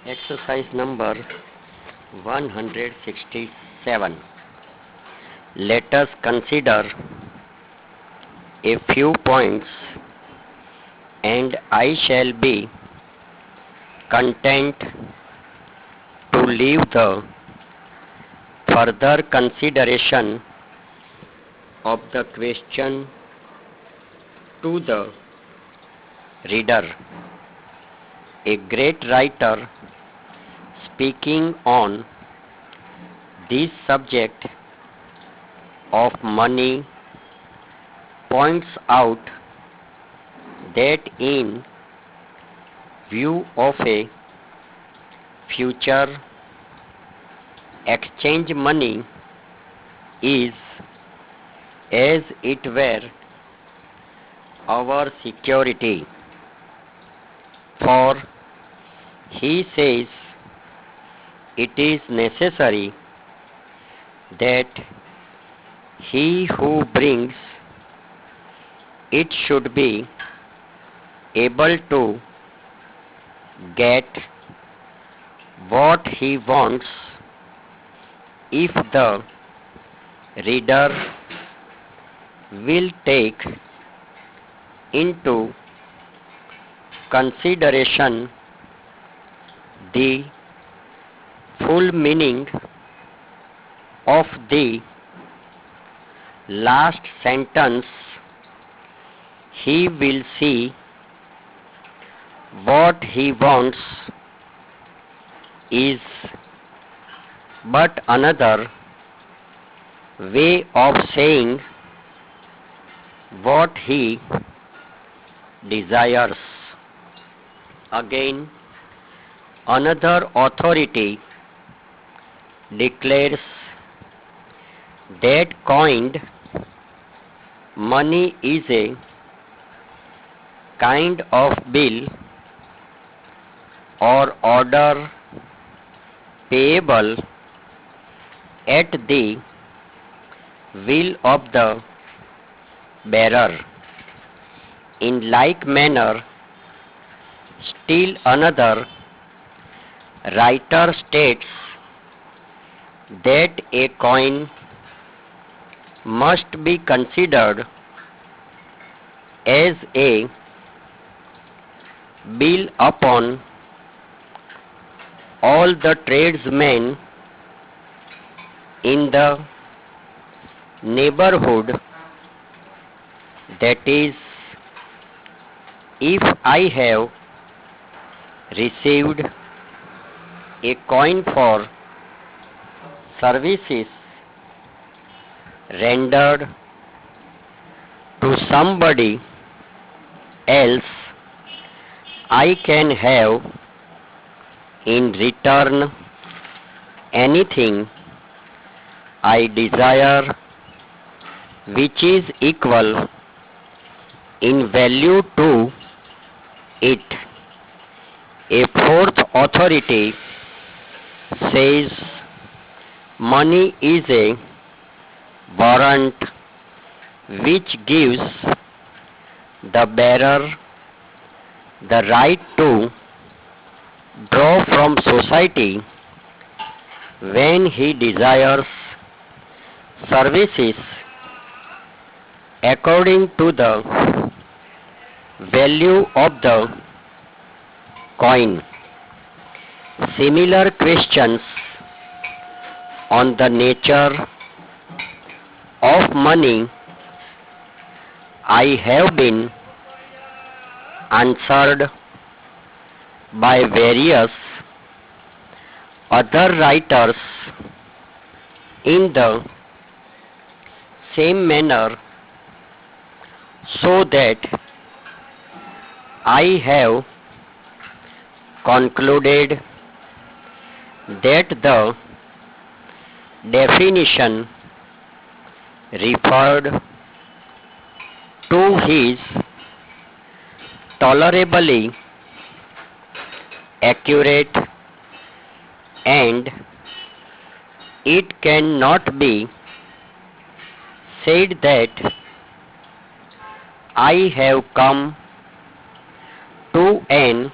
Exercise number 167. Let us consider a few points, and I shall be content to leave the further consideration of the question to the reader. A great writer, speaking on this subject of money, points out that in view of a future, exchange money is as it were our security. For he says it is necessary that he who brings it should be able to get what he wants. If the reader will take into consideration the full meaning of the last sentence, he will see what he wants is but another way of saying what he desires. Again, another authority declares that coined money is a kind of bill or order payable at the will of the bearer. In like manner, still another writer states that a coin must be considered as a bill upon all the tradesmen in the neighborhood. That is, if I have received a coin for services rendered to somebody else, I can have in return anything I desire which is equal in value to it. A fourth authority says money is a warrant which gives the bearer the right to draw from society when he desires services according to the value of the coin. Similar questions on the nature of money I have been answered by various other writers in the same manner, so that I have concluded that the definition referred to is tolerably accurate, and it cannot be said that I have come to an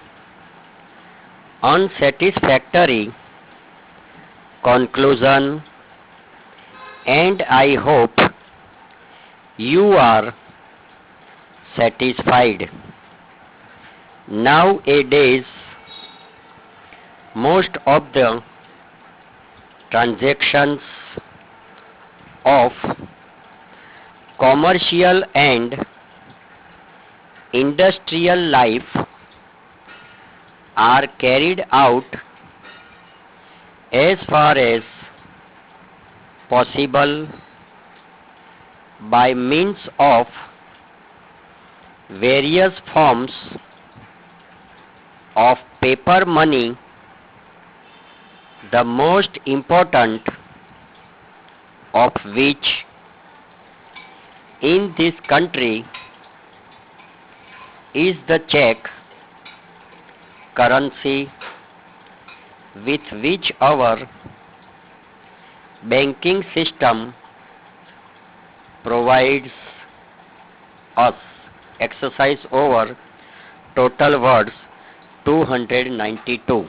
unsatisfactory conclusion, and I hope you are satisfied. Nowadays, most of the transactions of commercial and industrial life are carried out as far as possible by means of various forms of paper money, the most important of which in this country is the check currency, with which our banking system provides us exercise over total words 292.